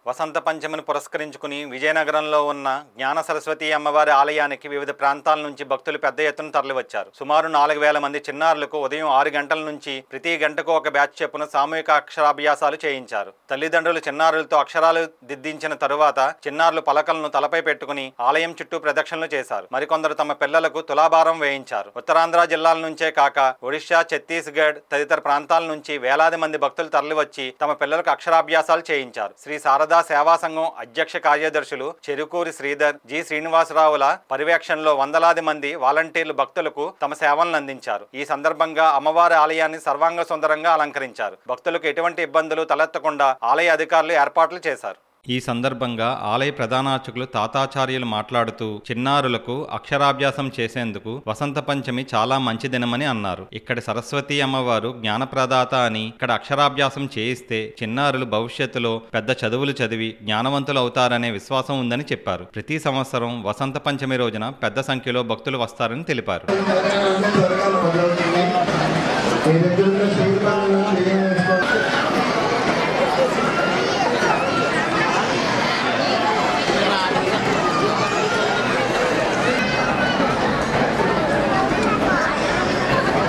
వసంత పంచమిని పురస్కరించుకుని విజయనగరంలో ఉన్న జ్ఞాన సరస్వతి అమ్మవారి ఆలయానికి వివిధ ప్రాంతాల నుంచి భక్తులు పెద్ద ఎత్తున తరలివచ్చారు. సుమారు 4000 మంది చిన్నారులకు ఉదయం 6 గంటల నుంచి ప్రతి గంటకు ఒక బ్యాచ్ చొప్పున సామూహిక అక్షరాభ్యాసాలు చేయించారు. తల్లిదండ్రులు చిన్నారులతో అక్షరాలు దిద్దించిన తరువాత చిన్నారులు పలకలను తలపై పెట్టుకుని ఆలయం చుట్టూ ప్రదక్షిణలు చేశారు. మరికొందరు తమ పిల్లలకు తులాభారం వేయించారు. ఉత్తరాంధ్ర జిల్లాల నుంచే కాక ఒడిశా, ఛత్తీస్గఢ్ తదితర ప్రాంతాల నుంచి వేలాది మంది భక్తులు తరలివచ్చి తమ పిల్లలకు అక్షరాభ్యాసాలు చేయించారు. శ్రీ శారదా సేవా సంఘం అధ్యక్ష కార్యదర్శులు చెరుకూరి శ్రీధర్, జి శ్రీనివాసరావుల పర్యవేక్షణలో వందలాది మంది వాలంటీర్లు భక్తులకు తమ సేవలను అందించారు. ఈ సందర్భంగా అమ్మవారి ఆలయాన్ని సర్వాంగ సుందరంగా అలంకరించారు. భక్తులకు ఎటువంటి ఇబ్బందులు తలెత్తకుండా ఆలయ అధికారులు ఏర్పాట్లు చేశారు. ఈ సందర్భంగా ఆలయ ప్రధానార్చకులు తాతాచార్యులు మాట్లాడుతూ చిన్నారులకు అక్షరాభ్యాసం చేసేందుకు వసంత పంచమి చాలా మంచి దినమని అన్నారు. ఇక్కడి సరస్వతి అమ్మవారు జ్ఞానప్రదాత అని ఇక్కడ అక్షరాభ్యాసం చేయిస్తే చిన్నారులు భవిష్యత్తులో పెద్ద చదువులు చదివి జ్ఞానవంతులు అవుతారనే విశ్వాసం ఉందని చెప్పారు. ప్రతి సంవత్సరం వసంత పంచమి రోజున పెద్ద సంఖ్యలో భక్తులు వస్తారని తెలిపారు.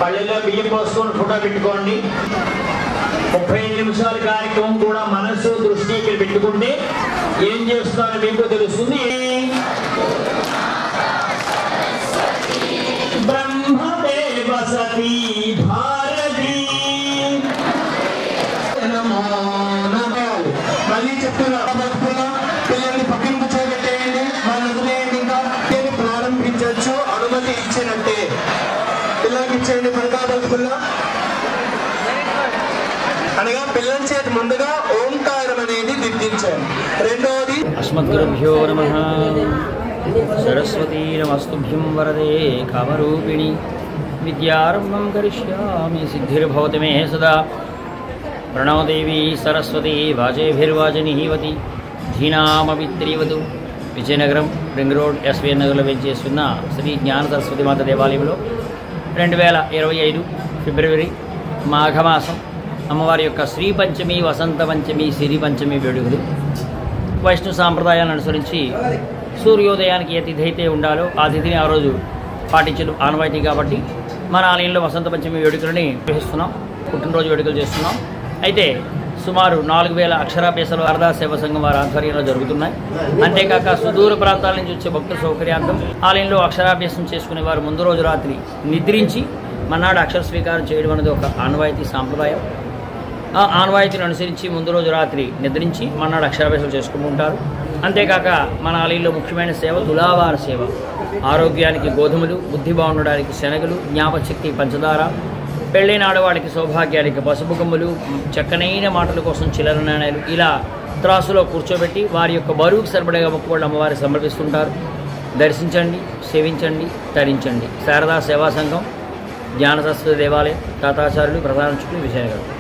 పల్లెల్లో బియ్యం పోసుకొని ఫోటో పెట్టుకోండి. 35 నిమిషాల కార్యక్రమం కూడా మనసు దృష్టి ఇక్కడ పెట్టుకుంటే ఏం చేస్తున్నారో మీకు తెలుస్తుంది. బ్రహ్మదేవ సతీ భారతి మళ్ళీ చెప్తున్నా, పిల్లల్ని పక్కన కూర్చోబెట్టేయండి, వాళ్ళని ఇంకా ప్రారంభించవచ్చు. అనుమతి ఇచ్చినట్టే పిల్లలకి ఇచ్చేయండి. పరకాబతుల్లా అనగా పిల్లల చేతి ముందుగా ఓంకారం అనేది దిద్దించండి. రెండోది అస్మద్గురుభ్యో నమః. సరస్వతీ నమస్తుభ్యం వరదే కామరూపిణి విద్యారంభం కరిష్యామి సిద్ధిర్భవతి మే సదా. ప్రణవదేవి సరస్వతి వాజేభిర్వాజనీవతి ధీనామవిత్రీవతు. విజయనగరం రింగ్ రోడ్ ఎస్వీఎన్ నగర్లో వెంచేస్తున్న శ్రీ జ్ఞాన సరస్వతి మాత దేవాలయంలో 2025 ఫిబ్రవరి మాఘమాసం అమ్మవారి యొక్క శ్రీ పంచమి, వసంత పంచమి, సిరి పంచమి వేడుకలు వైష్ణవ సాంప్రదాయాలను అనుసరించి సూర్యోదయానికి ఏ తిథి అయితే ఉండాలో ఆ తిథిని ఆ రోజు పాటించడం ఆనవాయితీ. కాబట్టి మన ఆలయంలో వసంత పంచమి వేడుకలని నిర్వహిస్తున్నాం, పుట్టినరోజు వేడుకలు చేస్తున్నాం. అయితే సుమారు 4000 అక్షరాభ్యాసాలు శారదా సేవా సంఘం వారి ఆధ్వర్యంలో జరుగుతున్నాయి. అంతేకాక సుదూర ప్రాంతాల నుంచి వచ్చే భక్తుల సౌకర్యార్థం ఆలయంలో అక్షరాభ్యాసం చేసుకునే వారు ముందు రోజు రాత్రి నిద్రించి మన్నాడు అక్షర స్వీకారం చేయడం అనేది ఒక ఆనవాయితీ సాంప్రదాయం. ఆ ఆనవాయితీని అనుసరించి ముందు రోజు రాత్రి నిద్రించి మన్నాడు అక్షరాభ్యాసం చేసుకుంటుంటారు. అంతేకాక మన ఆలయంలో ముఖ్యమైన సేవ తులావార సేవ. ఆరోగ్యానికి గోధుమలు, బుద్ధి బాగుండడానికి శనగలు, జ్ఞాపశక్తి పంచదార, పెళ్ళైన ఆడవాడికి సౌభాగ్యానికి పసుపు కొమ్ములు, చక్కనైన మాటల కోసం చిల్లర నాణ్యాలు ఇలా త్రాసులో కూర్చోబెట్టి వారి యొక్క బరువుకు సరిపడగా మొక్కుబడులు అమ్మవారికి సమర్పిస్తుంటారు. దర్శించండి, సేవించండి, తరించండి. శారదా సేవా సంఘం, జ్ఞాన సరస్వతి దేవాలయం, తాతాచార్యులు, ప్రధానార్చకులు, విజయనగరం.